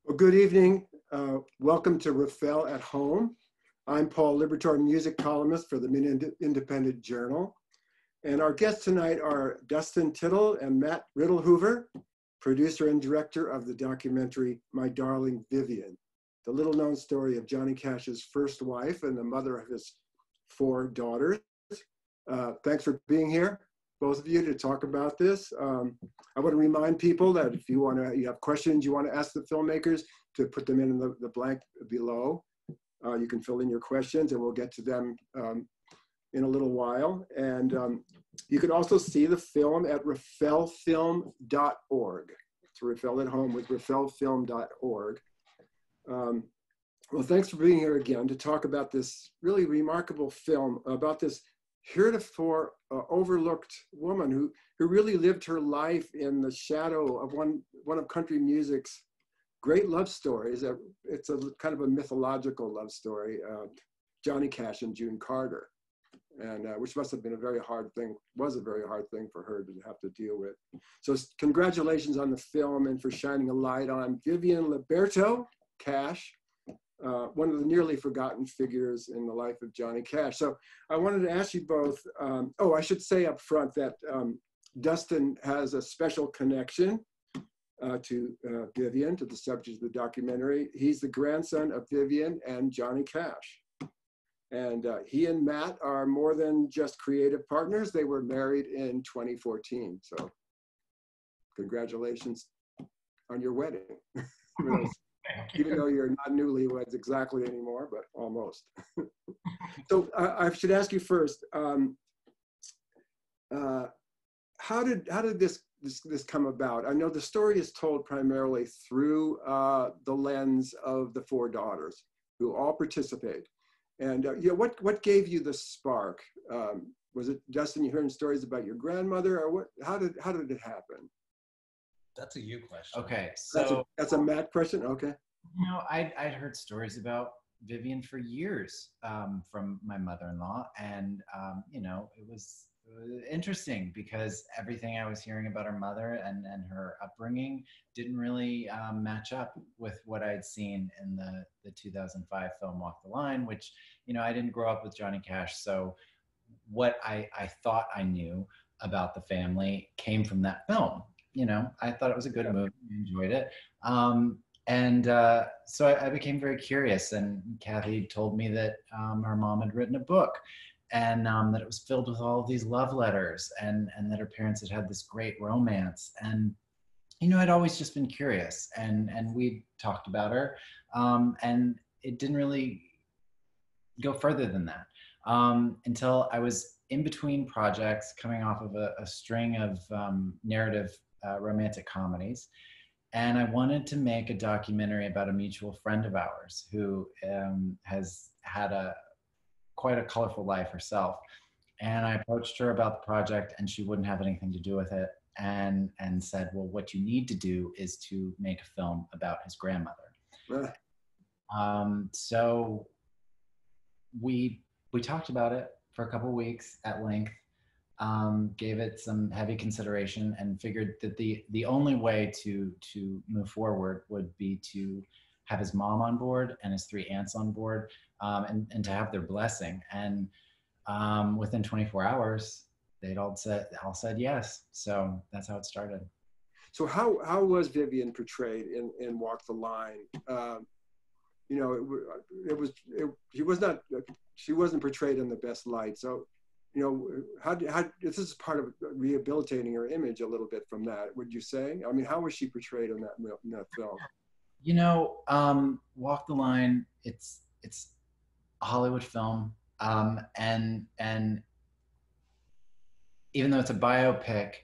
Well, good evening. Welcome to Rafael at Home. I'm Paul Liberatore, music columnist for the Independent Journal. And our guests tonight are Dustin Tittle and Matt Riddlehoover, producer and director of the documentary My Darling Vivian, the little known story of Johnny Cash's first wife and the mother of his 4 daughters. Thanks for being here, both of you, to talk about this. I want to remind people that if you have questions you want to ask the filmmakers, to put them in the blank below. You can fill in your questions and we'll get to them in a little while. And you can also see the film at rafaelfilm.org. It's Rafael at Home with rafaelfilm.org. Well, thanks for being here again to talk about this really remarkable film about this heretofore overlooked woman who really lived her life in the shadow of one of country music's great love stories. It's a kind of a mythological love story, Johnny Cash and June Carter, and which must have been was a very hard thing for her to have to deal with. So congratulations on the film and for shining a light on Vivian Liberatore Cash, one of the nearly forgotten figures in the life of Johnny Cash. So I wanted to ask you both, I should say up front that Dustin has a special connection to Vivian, to the subject of the documentary. He's the grandson of Vivian and Johnny Cash. And he and Matt are more than just creative partners. They were married in 2014. So congratulations on your wedding. Even though you're not newlyweds exactly anymore, but almost. So I should ask you first, how did this come about? I know the story is told primarily through the lens of the 4 daughters who all participate. And what gave you the spark? Was it, Dustin, you hearing stories about your grandmother, or what? How did it happen? That's a you question. Okay, so that's a Matt question. Okay. I'd heard stories about Vivian for years from my mother-in-law, and it was interesting because everything I was hearing about her mother and her upbringing didn't really match up with what I'd seen in the 2005 film Walk the Line, which, I didn't grow up with Johnny Cash. So what I thought I knew about the family came from that film. I thought it was a good movie. I enjoyed it. So I became very curious, and Kathy told me that her mom had written a book, and that it was filled with all of these love letters, and that her parents had this great romance. And, I'd always just been curious, and we talked about her, and it didn't really go further than that until I was in between projects, coming off of a string of narrative romantic comedies. And I wanted to make a documentary about a mutual friend of ours who has had quite a colorful life herself. And I approached her about the project, and she wouldn't have anything to do with it, and said, well, what you need to do is to make a film about his grandmother. So we talked about it for a couple of weeks at length, gave it some heavy consideration, and figured that the only way to move forward would be to have his mom on board and his 3 aunts on board, and to have their blessing. And within 24 hours, they'd all said yes. So that's how it started. So how was Vivian portrayed in Walk the Line? She wasn't portrayed in the best light. So, this is part of rehabilitating her image a little bit from that, would you say? I mean, how was she portrayed in that film? Walk the Line, it's a Hollywood film. And even though it's a biopic,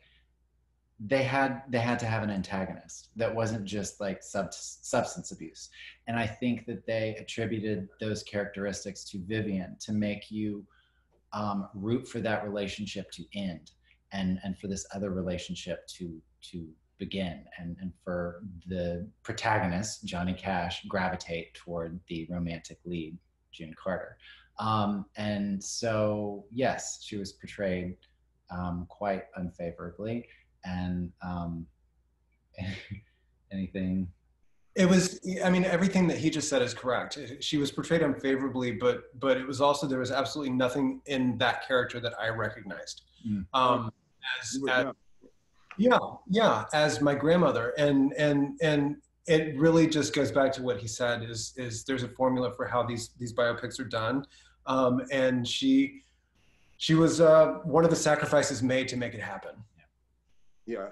they had to have an antagonist that wasn't just like substance abuse. And I think that they attributed those characteristics to Vivian to make you root for that relationship to end, and for this other relationship to begin, and for the protagonist, Johnny Cash, gravitate toward the romantic lead, June Carter. And so, yes, she was portrayed quite unfavorably, and anything It was, I mean, everything that he just said is correct. She was portrayed unfavorably, but it was also, there was absolutely nothing in that character that I recognized. As as my grandmother. And it really just goes back to what he said is there's a formula for how these biopics are done. And she was one of the sacrifices made to make it happen. Yeah.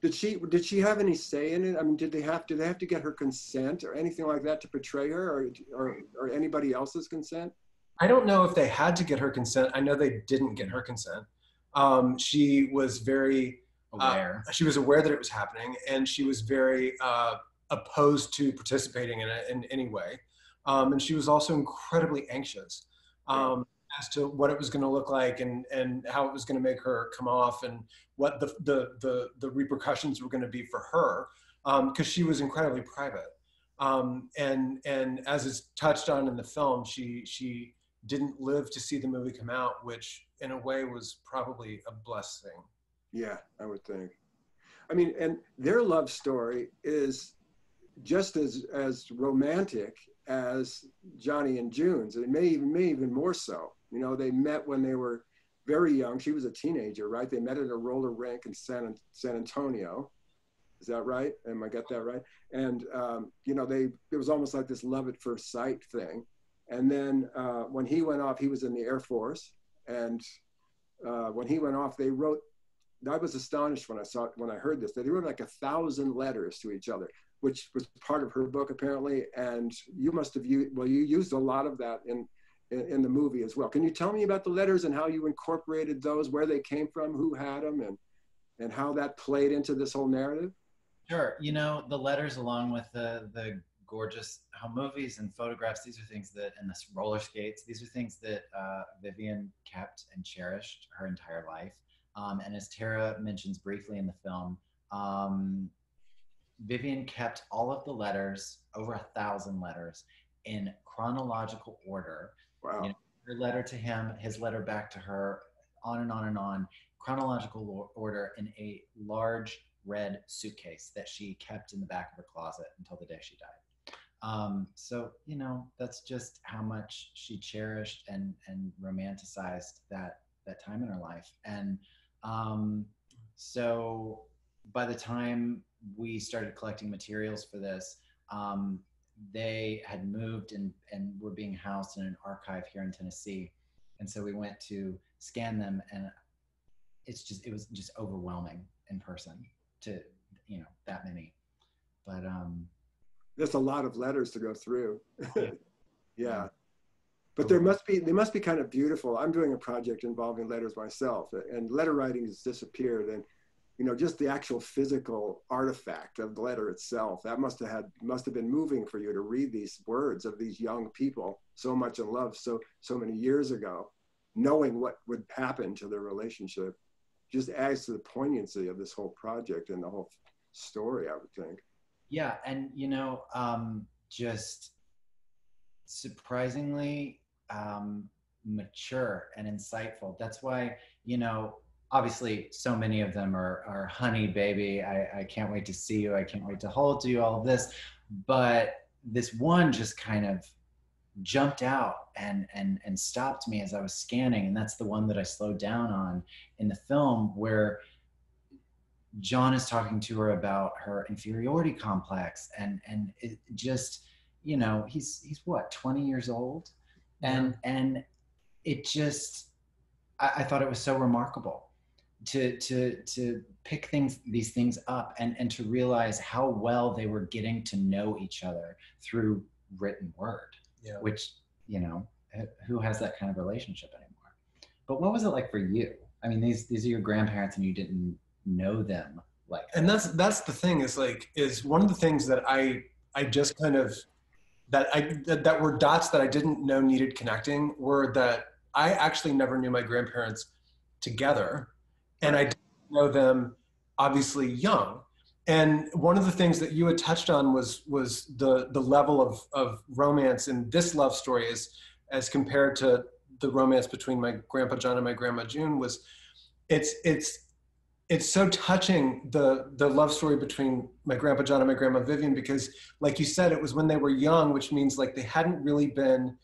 Did she have any say in it? I mean, did they have to get her consent or anything like that to portray her, or anybody else's consent? I don't know if they had to get her consent. I know they didn't get her consent. She was very aware. She was aware that it was happening, and she was very opposed to participating in it in any way. And she was also incredibly anxious as to what it was going to look like, and how it was going to make her come off, and what the repercussions were going to be for her, because she was incredibly private. And as is touched on in the film, she didn't live to see the movie come out, which in a way was probably a blessing. Yeah, I would think. I mean, and their love story is just as romantic as Johnny and June's. It may even more so. You know, they met when they were very young. She was a teenager, right? They met at a roller rink in San Antonio. Is that right? Am I got that right? And you know, it was almost like this love at first sight thing. And then when he went off, he was in the Air Force, and when he went off, they wrote. I was astonished when I heard this, that they wrote like 1,000 letters to each other, which was part of her book apparently. And you must have you used a lot of that in the movie as well. Can you tell me about the letters and how you incorporated those, where they came from, who had them, and how that played into this whole narrative? Sure. You know, the letters, along with the gorgeous home movies and photographs, these are things that, and the roller skates, these are things that Vivian kept and cherished her entire life. And as Tara mentions briefly in the film, Vivian kept all of the letters, over 1,000 letters, in chronological order. Wow. You know, her letter to him, his letter back to her, on and on and on, chronological order, in a large red suitcase that she kept in the back of her closet until the day she died. So, you know, that's just how much she cherished and romanticized that time in her life. And so by the time we started collecting materials for this, they had moved and were being housed in an archive here in Tennessee. And so we went to scan them, and it was just overwhelming in person to, you know, that many. But there's a lot of letters to go through. Yeah. But they must be kind of beautiful. I'm doing a project involving letters myself, and letter writing has disappeared. And, you know, just the actual physical artifact of the letter itself, that must have been moving for you to read these words of these young people so much in love so many years ago, knowing what would happen to their relationship. Just adds to the poignancy of this whole project and the whole story, I would think. Yeah, and you know, just surprisingly mature and insightful. That's why, you know, obviously so many of them are honey baby, I can't wait to see you, I can't wait to hold you, all of this. But this one just kind of jumped out and stopped me as I was scanning, and that's the one that I slowed down on in the film, where John is talking to her about her inferiority complex, and it just, you know, he's what, 20 years old, and it just, I thought it was so remarkable to pick these things up and to realize how well they were getting to know each other through written word. Yeah. Which, you know, who has that kind of relationship anymore? But what was it like for you? I mean, these are your grandparents, and you didn't know them like that. And that's the thing, is one of the things that I just kind of, that were dots that I didn't know needed connecting, were that I actually never knew my grandparents together, and I didn't know them obviously young. And one of the things that you had touched on was the level of romance in this love story as compared to the romance between my grandpa John and my grandma June, was it's it's so touching, the love story between my grandpa John and my grandma Vivian, because like you said, it was when they were young, which means like they hadn't really been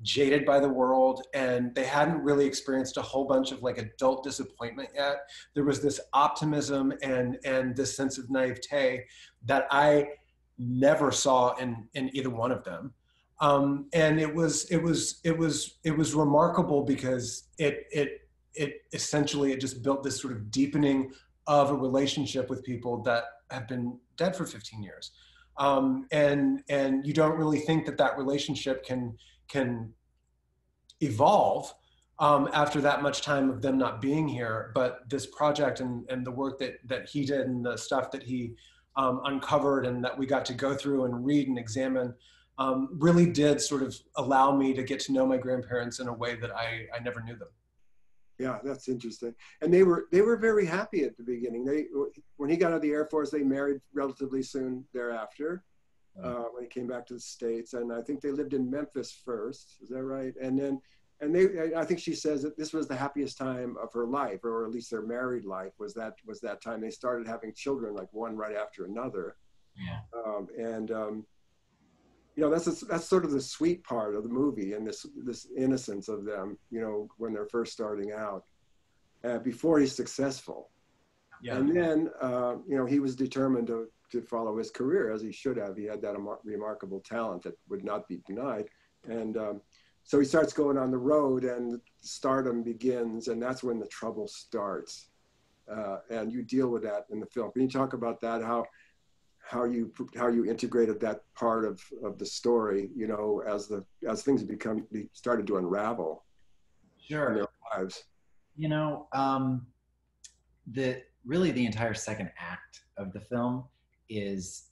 jaded by the world, and they hadn't really experienced a whole bunch of like adult disappointment yet. There was this optimism and this sense of naivete that I never saw in either one of them. And it was remarkable because it essentially, it just built this sort of deepening of a relationship with people that have been dead for 15 years. And you don't really think that relationship can evolve after that much time of them not being here. But this project and the work that he did and the stuff that he uncovered and that we got to go through and read and examine really did sort of allow me to get to know my grandparents in a way that I never knew them. Yeah, that's interesting. And they were very happy at the beginning. When he got out of the Air Force, they married relatively soon thereafter. When he came back to the States, and I think they lived in Memphis first. Is that right? And I think she says that this was the happiest time of her life, or at least their married life was that time. They started having children, like one right after another. Yeah. You know, that's sort of the sweet part of the movie, and this innocence of them, you know, when they're first starting out, before he's successful. Yeah. And then, you know, he was determined to follow his career, as he should have. He had that remarkable talent that would not be denied. And so he starts going on the road, and stardom begins, and that's when the trouble starts. And you deal with that in the film. Can you talk about that? How you integrated that part of the story, you know, as things started to unravel. Sure. In their lives. You know, really the entire second act of the film is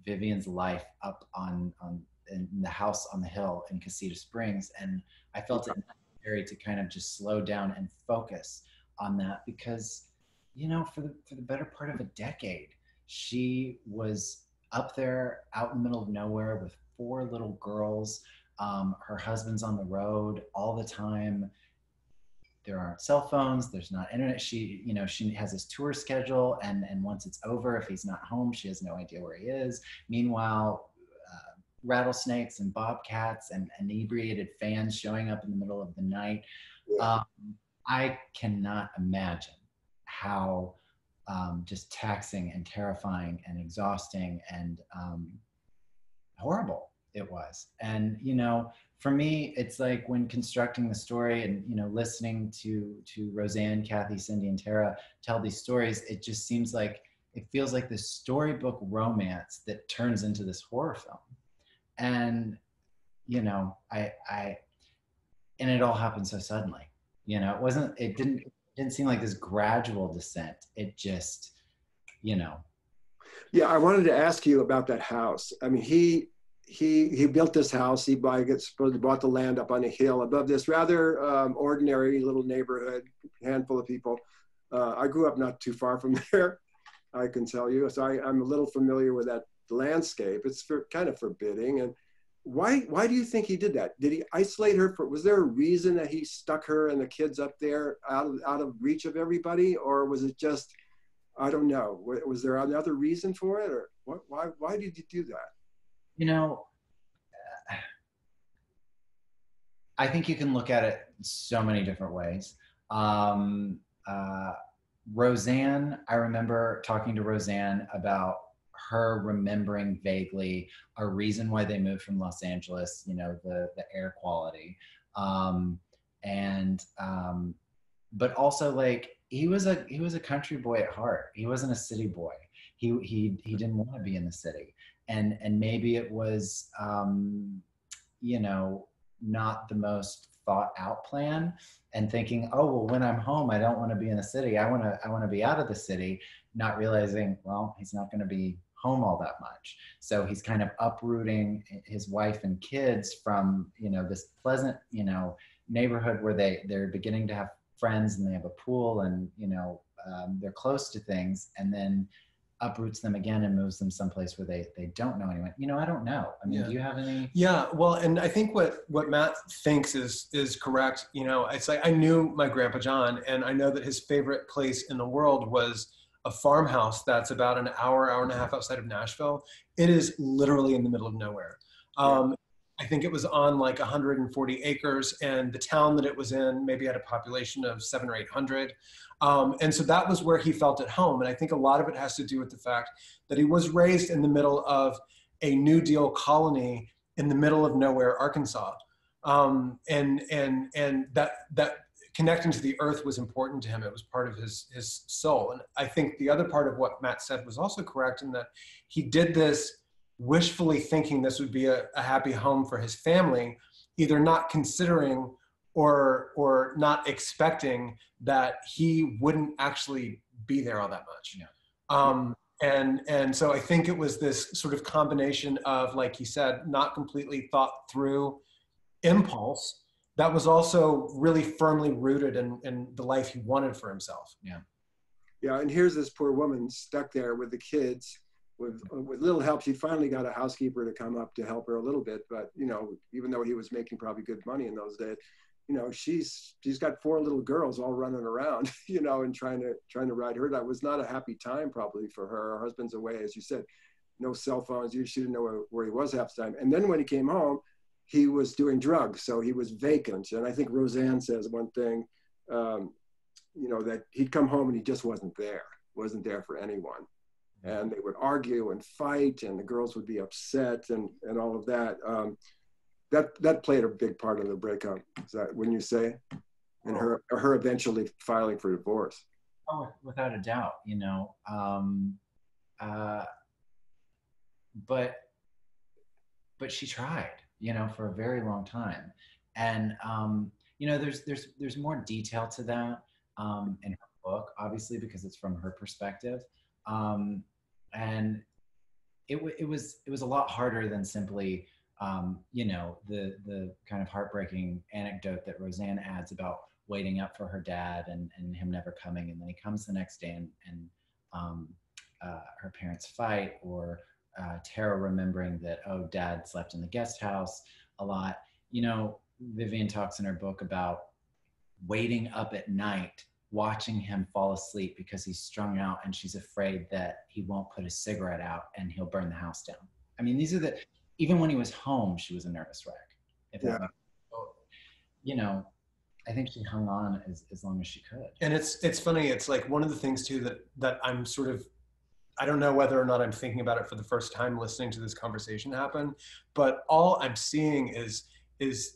Vivian's life up in the house on the hill in Casita Springs, and I felt it necessary to kind of just slow down and focus on that, because, you know, for the better part of a decade, she was up there out in the middle of nowhere with 4 little girls. Her husband's on the road all the time. There aren't cell phones, there's not internet. She has this tour schedule, and once it's over, if he's not home, she has no idea where he is. Meanwhile, rattlesnakes and bobcats and inebriated fans showing up in the middle of the night. Yeah. I cannot imagine how just taxing and terrifying and exhausting and horrible it was. And, you know, for me, it's like when constructing the story and, you know, listening to Roseanne, Kathy, Cindy, and Tara tell these stories, it just seems like, it feels like this storybook romance that turns into this horror film. And, you know, and it all happened so suddenly. You know, it didn't seem like this gradual descent. It just, you know. Yeah, I wanted to ask you about that house. I mean, he built this house. He bought the land up on a hill above this rather ordinary little neighborhood, handful of people. I grew up not too far from there, I can tell you. So I'm a little familiar with that landscape. It's kind of forbidding. And why do you think he did that? Did he isolate her? Was there a reason that he stuck her and the kids up there out of reach of everybody? Or was it just, I don't know, was there another reason for it? Or why did you do that? You know, I think you can look at it so many different ways. Roseanne, I remember talking to Roseanne about her remembering vaguely a reason why they moved from Los Angeles, you know, the air quality. But also, like, he was a country boy at heart. He wasn't a city boy. He didn't want to be in the city. And maybe it was, you know, not the most thought out plan, and thinking, oh, well, when I'm home, I don't want to be in the city. I want to be out of the city, not realizing, well, he's not going to be home all that much. So he's kind of uprooting his wife and kids from, you know, this pleasant, you know, neighborhood where they're beginning to have friends and they have a pool and, you know, they're close to things. And then uproots them again and moves them someplace where they don't know anyone. You know, I don't know. I mean, do you have any? Yeah, well, and I think what Matt thinks is correct. You know, it's like I knew my Grandpa John, and I know that his favorite place in the world was a farmhouse that's about an hour and a half outside of Nashville. It is literally in the middle of nowhere. I think it was on like 140 acres, and the town that it was in maybe had a population of 700 or 800. And so that was where he felt at home. And I think a lot of it has to do with the fact that he was raised in the middle of a New Deal colony in the middle of nowhere, Arkansas. And that connecting to the earth was important to him. It was part of his soul. And I think the other part of what Matt said was also correct, in that he did this wishfully thinking this would be a happy home for his family, either not considering or not expecting that he wouldn't actually be there all that much. And so I think it was this sort of combination of, like he said, not completely thought through impulse that was also really firmly rooted in the life he wanted for himself. Yeah, and here's this poor woman stuck there with the kids. With little help, she finally got a housekeeper to come up to help her a little bit. But, you know, even though he was making probably good money in those days, you know, she's got 4 little girls all running around, you know, and trying to ride her. That was not a happy time probably for her. Her husband's away, as you said, no cell phones. She didn't know where he was half the time. And then when he came home, he was doing drugs, so he was vacant. And I think Roseanne says one thing, you know, that he'd come home and he just wasn't there for anyone. And they would argue and fight, and the girls would be upset, and all of that. That played a big part of the breakup. Is that when you say, and her eventually filing for divorce? Oh, without a doubt, you know. But she tried, you know, for a very long time, and you know, there's more detail to that in her book, obviously, because it's from her perspective. And it was a lot harder than simply, you know, the kind of heartbreaking anecdote that Roseanne adds about waiting up for her dad and him never coming. And then he comes the next day and her parents fight, or Tara remembering that, oh, dad slept in the guest house a lot. You know, Vivian talks in her book about waiting up at night, watching him fall asleep because he's strung out, and she's afraid that he won't put a cigarette out and he'll burn the house down. I mean, these are even when he was home, she was a nervous wreck. You know, I think she hung on as long as she could. And it's funny. It's like one of the things too that I'm sort of, I don't know whether or not I'm thinking about it for the first time listening to this conversation happen, but all I'm seeing is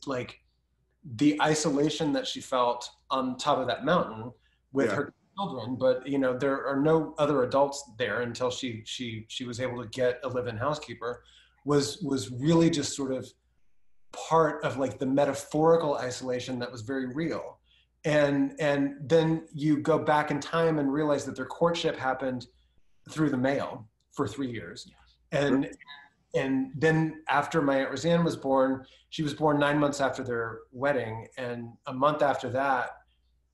like the isolation that she felt on top of that mountain with her children. But, you know, there are no other adults there until she was able to get a live-in housekeeper, was really just sort of part of like the metaphorical isolation that was very real. And then you go back in time and realize that their courtship happened through the mail for 3 years. And then after my Aunt Roseanne was born, she was born 9 months after their wedding. And a month after that,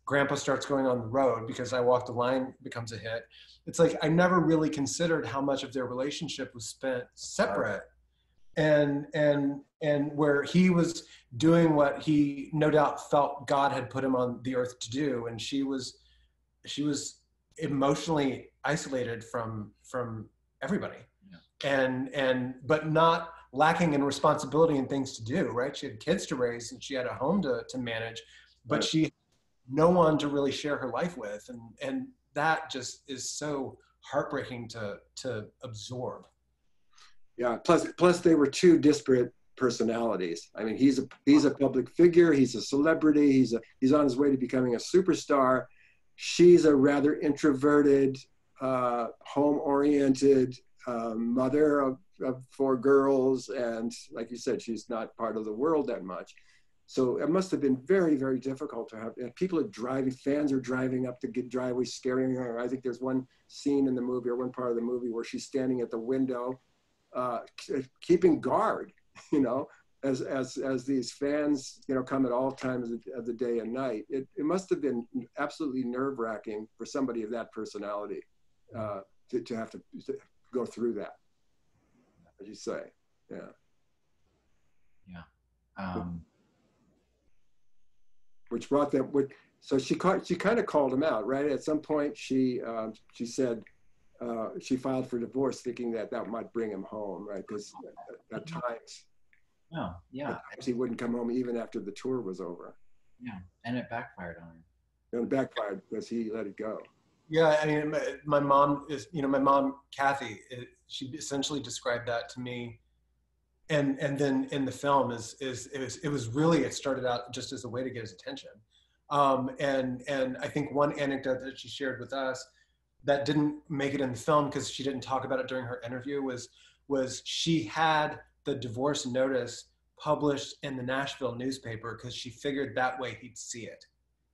Grandpa starts going on the road because I Walk the Line becomes a hit. It's like, I never really considered how much of their relationship was spent separate. And where he was doing what he no doubt felt God had put him on the earth to do. And she was emotionally isolated from everybody. But not lacking in responsibility and things to do, right? She had kids to raise and she had a home to manage, but she had no one to really share her life with. And that just is so heartbreaking to absorb. Yeah, plus they were 2 disparate personalities. I mean, he's a public figure, he's a celebrity, he's on his way to becoming a superstar. She's a rather introverted, home-oriented, mother of 4 girls, and like you said, she's not part of the world that much. So it must have been very, very difficult to have, people are driving, fans are driving up the driveway, staring at her. I think there's one scene in the movie, or one part of the movie, where she's standing at the window, keeping guard, you know, as these fans, you know, come at all times of the day and night. It must have been absolutely nerve-wracking for somebody of that personality. to have to go through that, as you say. Yeah. Which brought them. So she kind of called him out, right? At some point, she said she filed for divorce, thinking that might bring him home, right? Because at times, at times he wouldn't come home even after the tour was over. Yeah, and it backfired on him. And it backfired because he let it go. Yeah, I mean, my mom, Kathy, she essentially described that to me. And then in the film it started out just as a way to get his attention. And I think one anecdote that she shared with us that didn't make it in the film because she didn't talk about it during her interview was she had the divorce notice published in the Nashville newspaper because she figured that way he'd see it.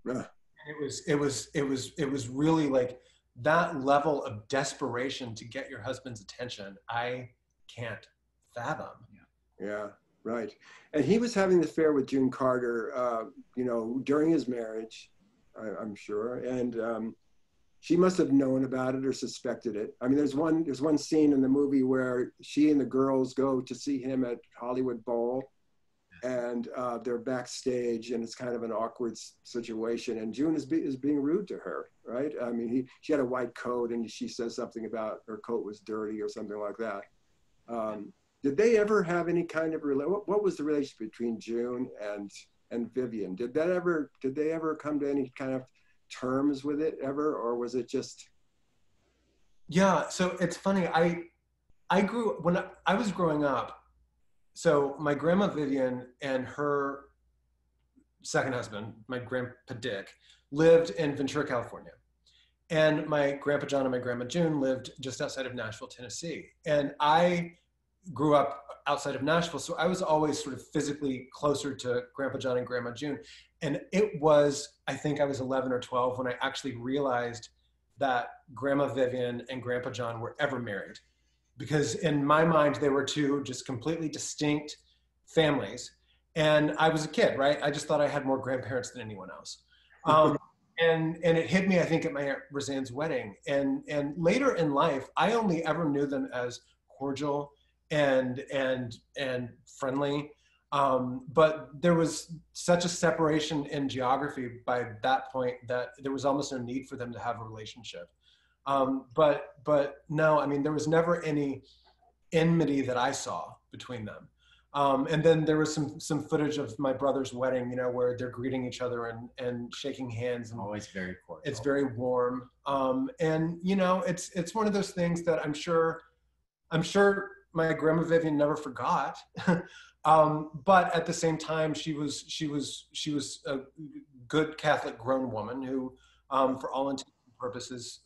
Yeah. And it was really like that level of desperation to get your husband's attention. I can't fathom. Yeah, right. And he was having the affair with June Carter, during his marriage, I'm sure. And she must have known about it or suspected it. I mean, there's one scene in the movie where she and the girls go to see him at Hollywood Bowl, and they're backstage, and it's kind of an awkward situation. And June is being rude to her, right? I mean, she had a white coat, and she says something about her coat was dirty or something like that. Did they ever have any kind of what was the relationship between June and Vivian? Did they ever come to any kind of terms with it ever, or was it just? Yeah, so it's funny. When I was growing up, so my grandma Vivian and her second husband, my grandpa Dick, lived in Ventura, California. And my grandpa John and my grandma June lived just outside of Nashville, Tennessee. And I grew up outside of Nashville, so I was always sort of physically closer to Grandpa John and Grandma June. And I think I was 11 or 12 when I actually realized that Grandma Vivian and Grandpa John were ever married. Because in my mind, they were two just completely distinct families. And I was a kid, right? I just thought I had more grandparents than anyone else. And it hit me, I think, at my Aunt Roseanne's wedding. And later in life, I only ever knew them as cordial and friendly, but there was such a separation in geography by that point that there was almost no need for them to have a relationship. But no, I mean, there was never any enmity that I saw between them. And then there was some footage of my brother's wedding, where they're greeting each other and shaking hands. And always very cordial. It's very warm. And it's one of those things that I'm sure my grandma Vivian never forgot. But at the same time, she was a good Catholic grown woman who, for all intents and purposes,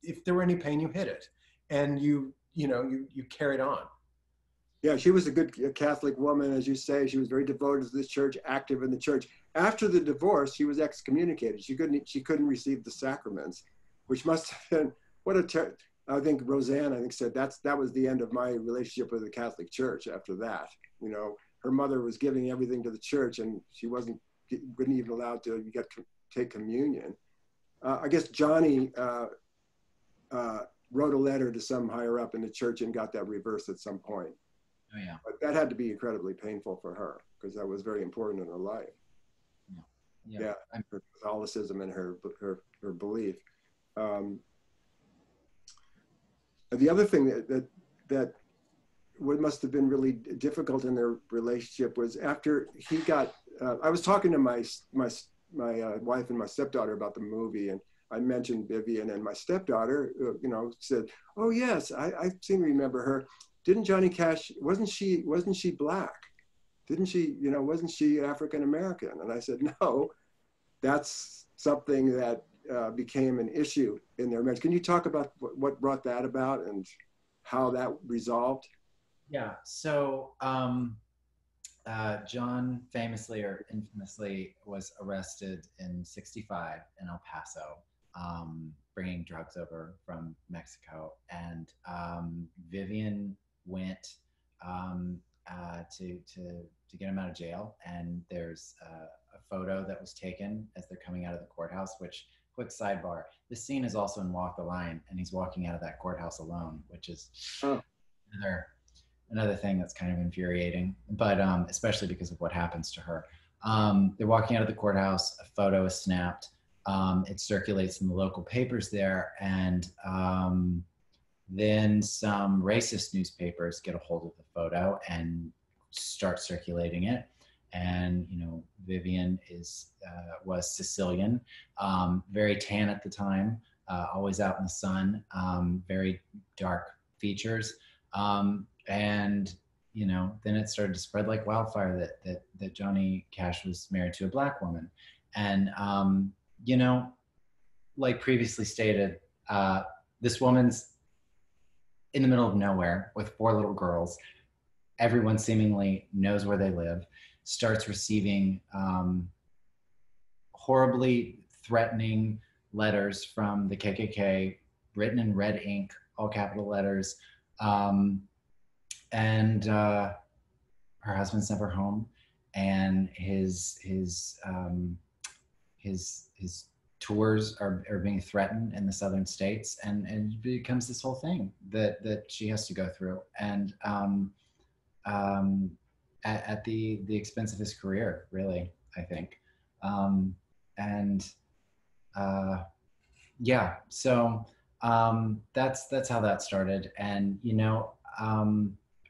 if there were any pain, you hid it, and you carried on. Yeah, she was a good Catholic woman, as you say. She was very devoted to the church, active in the church. After the divorce, she was excommunicated. She couldn't receive the sacraments, which must have been I think Roseanne, said that was the end of my relationship with the Catholic Church. After that, her mother was giving everything to the church, and she wasn't even allowed to take communion. I guess Johnny wrote a letter to some higher up in the church and got that reversed at some point. Oh yeah. But that had to be incredibly painful for her because that was very important in her life. Yeah. Her Catholicism and her belief. The other thing that what must have been really difficult in their relationship was after he got. I was talking to my wife and my stepdaughter about the movie, and I mentioned Vivian, and my stepdaughter, said, "Oh yes, I seem to remember her. Didn't Johnny Cash? Wasn't she black? Didn't she? Wasn't she African American?" And I said, "No, that's something that became an issue in their marriage." Can you talk about what brought that about and how that resolved? Yeah. So John famously or infamously was arrested in '65 in El Paso, bringing drugs over from Mexico, and Vivian went to get him out of jail. And there's a photo that was taken as they're coming out of the courthouse, which of quick sidebar. This scene is also in Walk the Line, and he's walking out of that courthouse alone, which is another thing that's kind of infuriating, but especially because of what happens to her. They're walking out of the courthouse, a photo is snapped, it circulates in the local papers there, and then some racist newspapers get a hold of the photo and start circulating it. And Vivian was Sicilian, very tan at the time, always out in the sun, very dark features, and then it started to spread like wildfire that Johnny Cash was married to a Black woman. And like previously stated, this woman's in the middle of nowhere with 4 little girls. Everyone seemingly knows where they live, starts receiving horribly threatening letters from the KKK, written in red ink, all capital letters. And her husband's never home, and his tours are being threatened in the southern states, and it becomes this whole thing that she has to go through, and at the expense of his career, really, I think. So that's how that started. And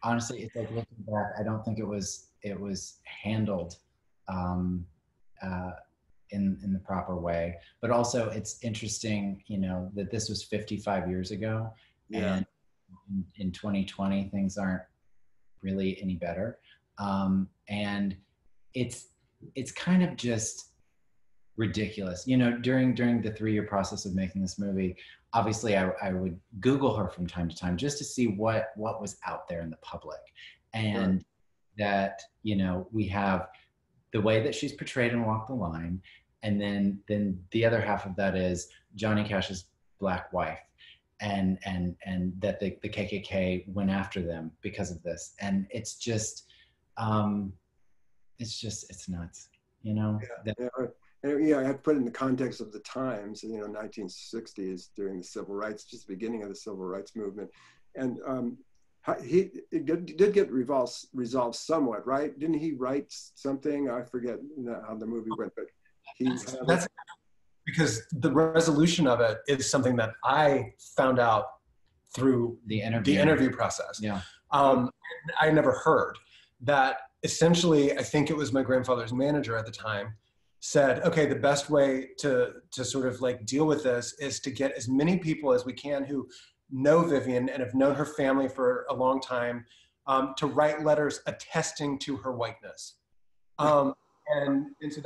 honestly, it's like looking back, I don't think it was handled in the proper way. But also, it's interesting, that this was 55 years ago, and in 2020, things aren't really any better. And it's kind of just ridiculous. During the 3-year process of making this movie, obviously I would Google her from time to time just to see what was out there in the public. And that, we have the way that she's portrayed in Walk the Line, and then the other half of that is Johnny Cash's Black wife, and that the KKK went after them because of this. And it's just it's nuts, I had to put it in the context of the times, 1960s, during the civil rights, just the beginning of the civil rights movement. And it did get resolved somewhat, right? Didn't he write something? I forget how the movie went, but that's because the resolution of it is something that I found out through the interview process. Yeah. I never heard that. Essentially, I think it was my grandfather's manager at the time said, okay, the best way to sort of like deal with this is to get as many people as we can who know Vivian and have known her family for a long time, to write letters attesting to her whiteness. And so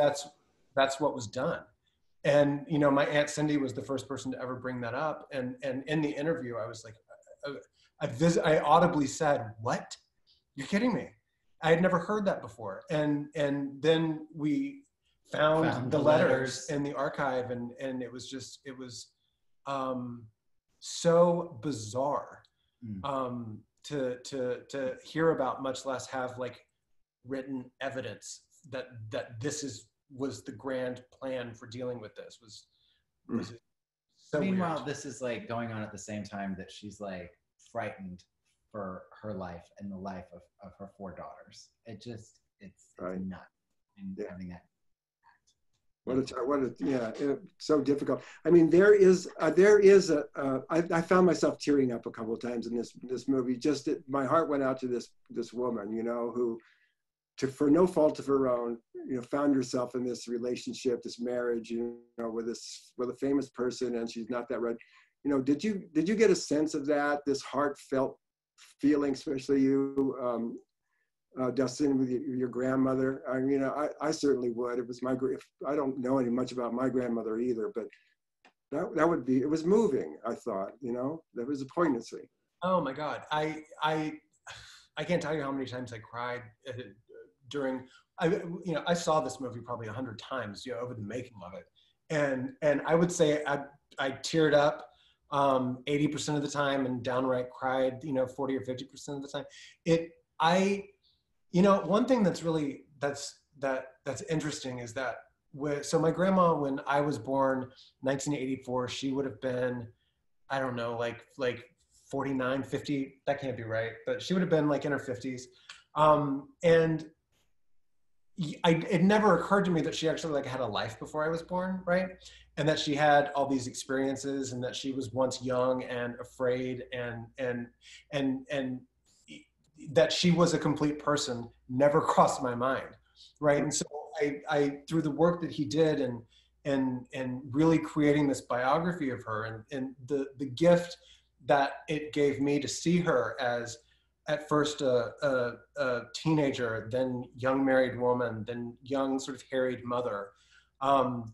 that's what was done. And, my Aunt Cindy was the first person to ever bring that up. And in the interview, I was like, I audibly said, what? You're kidding me. I had never heard that before. And then we found the letters in the archive, and it was so bizarre to hear about, much less have like written evidence that this was the grand plan for dealing with this. Was so Meanwhile, weird. This is like going on at the same time that she's like frightened for her life and the life of her 4 daughters. It's nuts. And having that. It's so difficult. I mean, I found myself tearing up a couple of times in this movie. My heart went out to this woman, who, for no fault of her own, found herself in this relationship, this marriage, with a famous person, and she's not that right. Did you get a sense of that, this heartfelt feeling, especially you, Dustin, with your grandmother? I mean, I certainly would. It was I don't know much about my grandmother either, but it was moving, I thought, there was a poignancy. Oh my God. I can't tell you how many times I cried I saw this movie probably 100 times, over the making of it. And I would say I teared up 80% of the time and downright cried, 40 or 50% of the time. One thing that's really, that's interesting is that so my grandma, when I was born, 1984, she would have been, I don't know, like 49, 50. That can't be right, but she would have been like in her 50s. And it never occurred to me that she actually like had a life before I was born, right? And that she had all these experiences, and that she was once young and afraid, and that she was a complete person never crossed my mind, right? And so I through the work that he did, and really creating this biography of her, and the gift that it gave me to see her as, at first a teenager, then young married woman, then young sort of harried mother,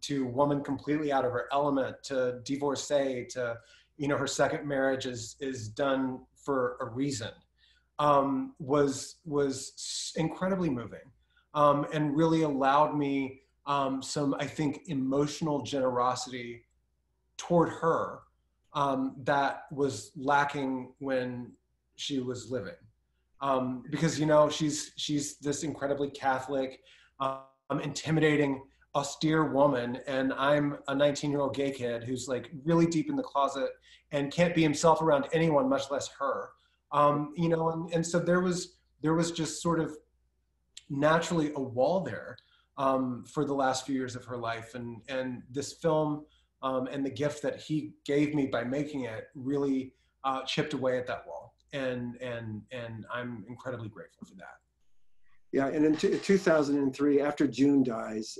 to woman completely out of her element, to divorcee, to, you know, her second marriage is done for a reason, was incredibly moving, and really allowed me some, I think, emotional generosity toward her, that was lacking when she was living, because, you know, she's this incredibly Catholic, intimidating, austere woman, and I'm a 19-year-old gay kid who's like really deep in the closet and can't be himself around anyone, much less her. You know, and so there was just sort of naturally a wall there, for the last few years of her life, and this film, and the gift that he gave me by making it really chipped away at that wall, and I'm incredibly grateful for that. Yeah, and in 2003, after June dies,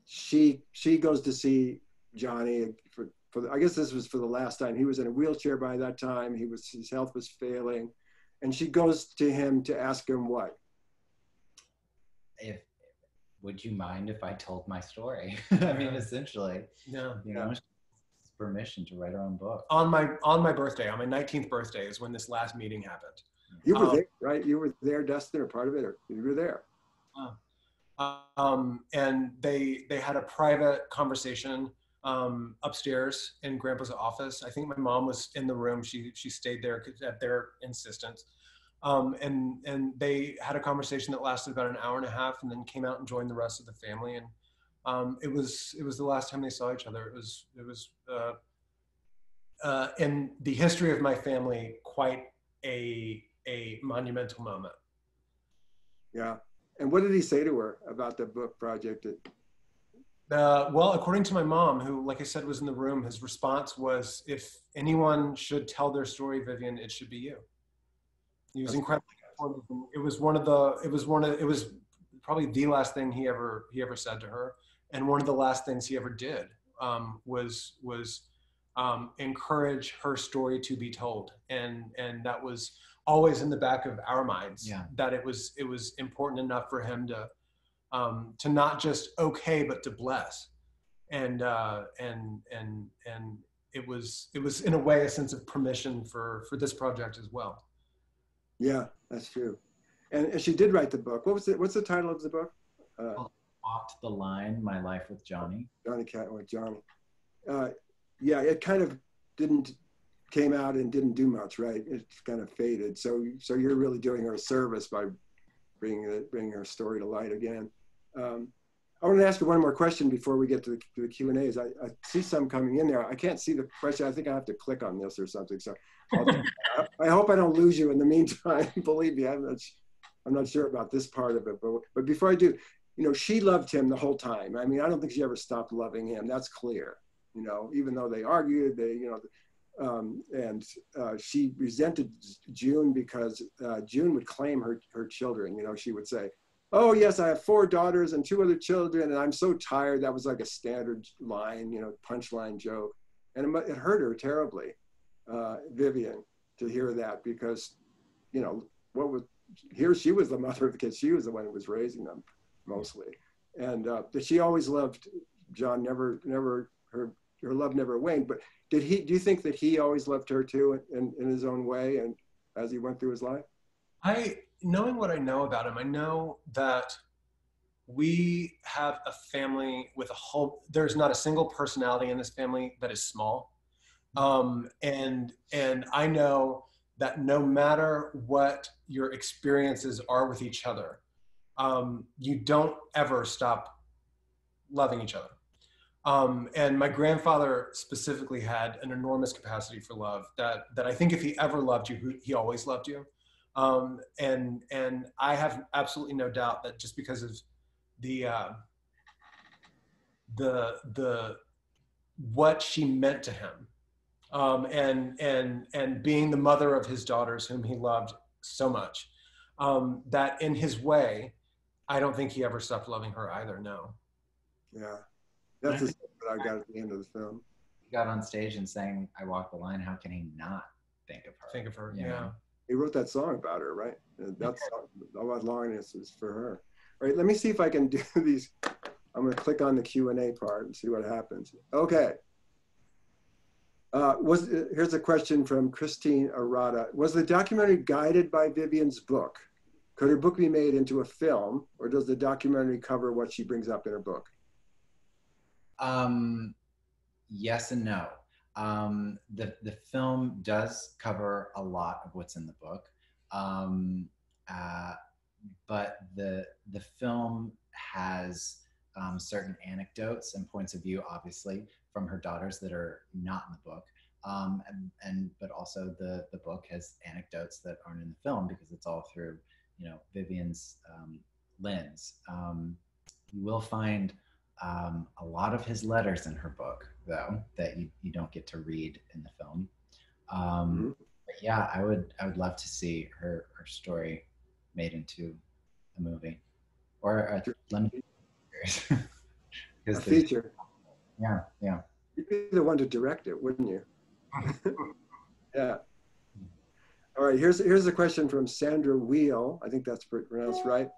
she goes to see Johnny for I guess this was for the last time. He was in a wheelchair by that time. His health was failing, and she goes to him to ask him what? Would you mind if I told my story? I mean, essentially, Yeah, you know, permission to write her own book. On my birthday, on my 19th birthday, is when this last meeting happened. You were there, right? You were there, Dustin, or part of it, or you were there? And they had a private conversation upstairs in Grandpa's office. I think my mom was in the room. She stayed there at their insistence. And they had a conversation that lasted about an hour and a half, and then came out and joined the rest of the family. And it was the last time they saw each other. It was in the history of my family, quite a monumental moment. Yeah. And what did he say to her about the book project? Well, according to my mom, who, like I said, was in the room, his response was, "If anyone should tell their story, Vivian, it should be you." He was incredibly supportive. It was probably the last thing he ever said to her, and one of the last things he ever did, was encourage her story to be told, and that was always in the back of our minds. Yeah. That it was important enough for him to not just okay, but to bless, and it was in a way a sense of permission for this project as well. Yeah, that's true. And she did write the book. What's the title of the book? Off the Line: My Life with Johnny. Johnny. Yeah, it kind of came out and didn't do much, right? It kind of faded. So you're really doing her a service by bringing her story to light again. I want to ask you one more question before we get to the Q&As. I see some coming in there. I can't see the question. I think I have to click on this or something. So I hope I don't lose you in the meantime. Believe me, I'm not sure about this part of it. But before I do, you know, she loved him the whole time. I mean, I don't think she ever stopped loving him. That's clear. You know, even though they argued, she resented June because June would claim her children. You know, she would say, "Oh yes, I have 4 daughters and 2 other children, and I'm so tired." That was like a standard line, you know, punchline joke, and it hurt her terribly, Vivian, to hear that, because, you know, she was the mother of the kids. She was the one who was raising them mostly, and that she always loved John. Her love never waned. But do you think that he always loved her too, in his own way, and as he went through his life? Knowing what I know about him, I know that we have a family with there's not a single personality in this family that is small. And I know that no matter what your experiences are with each other, you don't ever stop loving each other. And my grandfather specifically had an enormous capacity for love that I think if he ever loved you, he always loved you. And I have absolutely no doubt that just because of the what she meant to him, and being the mother of his daughters, whom he loved so much, that in his way, I don't think he ever stopped loving her either. No. Yeah, that's the stuff that I got at the end of the film. He got on stage and sang "I Walk the Line." How can he not think of her? Think of her. You Yeah. know? He wrote that song about her, right? And that's all that longness is for her. All right, let me see if I can do these. I'm going to click on the Q&A part and see what happens. Okay. Here's a question from Christine Arata. Was the documentary guided by Vivian's book? Could her book be made into a film, or does the documentary cover what she brings up in her book? Yes and no. The film does cover a lot of what's in the book, but the film has certain anecdotes and points of view, obviously, from her daughters that are not in the book, but also the book has anecdotes that aren't in the film because it's all through, you know, Vivian's lens. You will find a lot of his letters in her book, though, that you don't get to read in the film. But yeah, I would love to see her story made into a movie or a limited series. A feature. Yeah. You'd be the one to direct it, wouldn't you? Yeah. All right, here's a question from Sandra Wheel. I think that's pronounced right.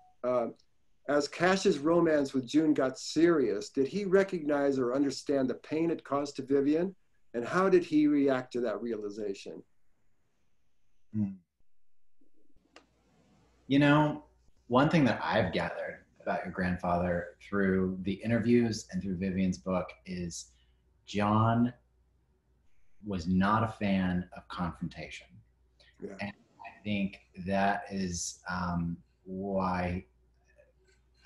As Cash's romance with June got serious, did he recognize or understand the pain it caused to Vivian? And how did he react to that realization? You know, one thing that I've gathered about your grandfather through the interviews and through Vivian's book is John was not a fan of confrontation. Yeah. And I think that is why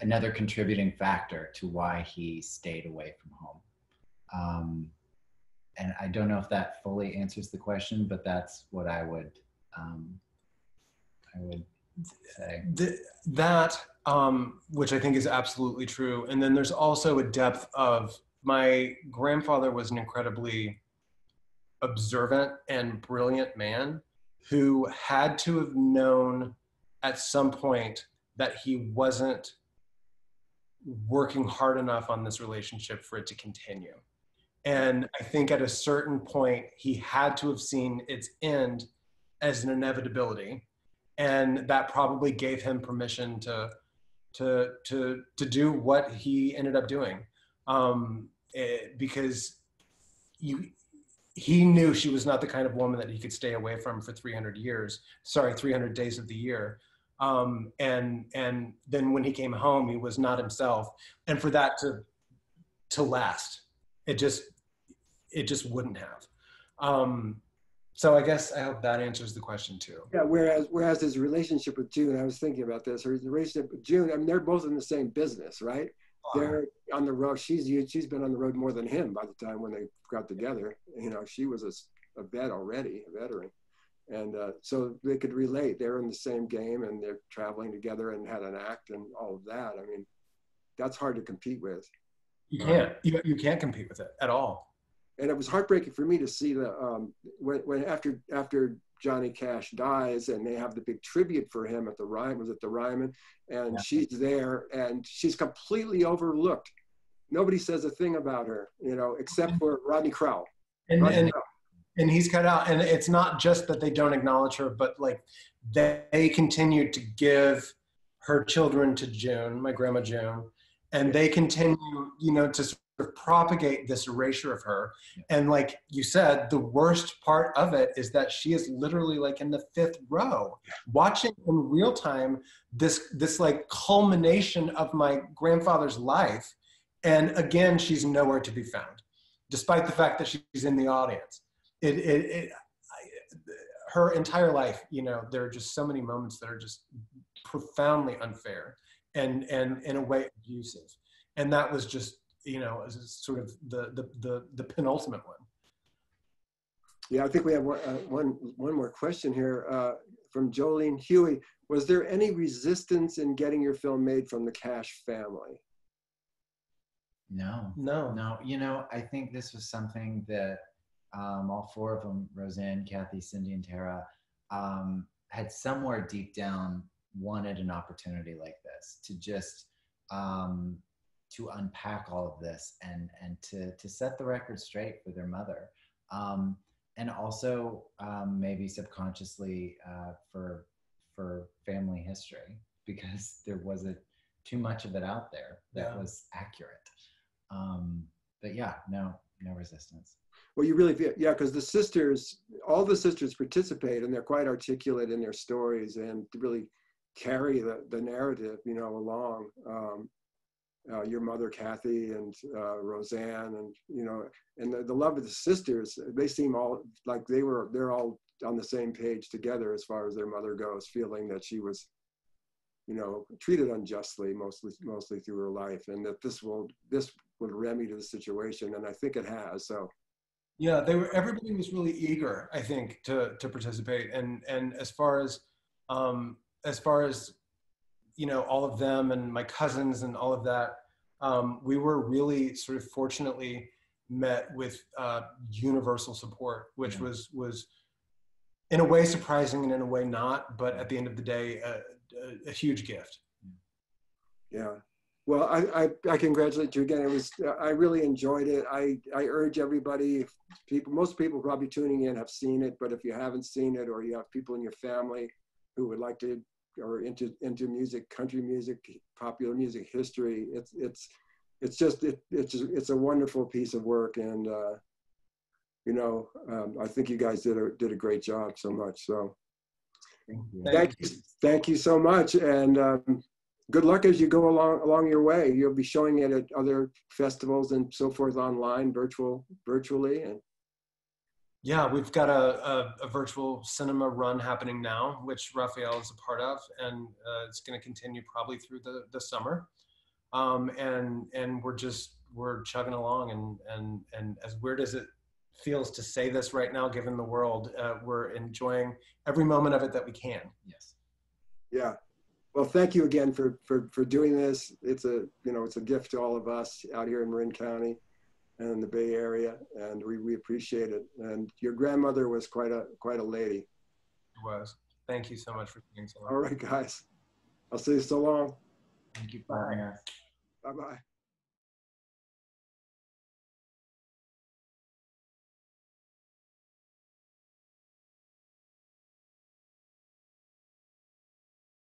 another contributing factor to why he stayed away from home. And I don't know if that fully answers the question, but that's what I would say. That, which I think is absolutely true. And then there's also a depth of, my grandfather was an incredibly observant and brilliant man who had to have known at some point that he wasn't working hard enough on this relationship for it to continue. And I think at a certain point, he had to have seen its end as an inevitability. And that probably gave him permission to do what he ended up doing. Because he knew she was not the kind of woman that he could stay away from for 300 days of the year. And then when he came home, he was not himself. And for that to last, it just wouldn't have. So I guess I hope that answers the question too. Yeah, whereas his relationship with June, I was thinking about this, or his relationship with June, I mean, they're both in the same business, right? They're on the road. She's been on the road more than him by the time when they got together. You know, she was a vet already, a veteran. And so they could relate. They're in the same game and they're traveling together and had an act and all of that. I mean, that's hard to compete with. You can't. You can't compete with it at all. And it was heartbreaking for me to see the when after Johnny Cash dies and they have the big tribute for him at the Ryman, and yeah. She's there and she's completely overlooked. Nobody says a thing about her, you know, except for Rodney Crowell. And he's cut out. And it's not just that they don't acknowledge her, but like they continue to give her children to June, my grandma June, and they continue, you know, to sort of propagate this erasure of her. And like you said, the worst part of it is that she is literally like in the 5th row, watching in real time this like culmination of my grandfather's life. And again, she's nowhere to be found, despite the fact that she's in the audience. Her entire life, you know, there are just so many moments that are just profoundly unfair and in a way abusive. And that was just, you know, as sort of the penultimate one. Yeah, I think we have one more question here from Jolene Huey. Was there any resistance in getting your film made from the Cash family? No. You know, I think this was something that all four of them, Roseanne, Kathy, Cindy, and Tara, had somewhere deep down wanted an opportunity like this to just to unpack all of this and to set the record straight for their mother. And also maybe subconsciously for family history, because there wasn't too much of it out there that was accurate. But yeah, no resistance. Well, you really feel, yeah, because the sisters, all the sisters participate, and they're quite articulate in their stories and really carry the narrative, you know, along. Your mother, Kathy, and Roseanne, and, you know, and the love of the sisters, they seem all like they're all on the same page together as far as their mother goes, feeling that she was, you know, treated unjustly mostly through her life, and that this will remedy the situation, and I think it has. So yeah, everybody was really eager, I think, to participate, and as far as you know, all of them and my cousins and all of that, we were really sort of fortunately met with universal support, which was in a way surprising and in a way not, but at the end of the day, a huge gift. Yeah. Well, I congratulate you again. It was, I really enjoyed it. I urge everybody, most people probably tuning in have seen it, but if you haven't seen it, or you have people in your family who would like to, or into music, country music, popular music history, it's a wonderful piece of work, and you know, I think you guys did a great job so much. So thank you so much, and good luck as you go along your way. You'll be showing it at other festivals and so forth online, virtually, and yeah, we've got a virtual cinema run happening now, which Raphael is a part of, and it's going to continue probably through the summer. And we're chugging along, and as weird as it feels to say this right now, given the world, we're enjoying every moment of it that we can. Yes. Yeah. Well, thank you again for doing this. It's a gift to all of us out here in Marin County and the Bay Area, and we appreciate it. And your grandmother was quite a lady. It was. Thank you so much for being so long. All right, guys. I'll see you so long. Thank you for having us. Bye-bye.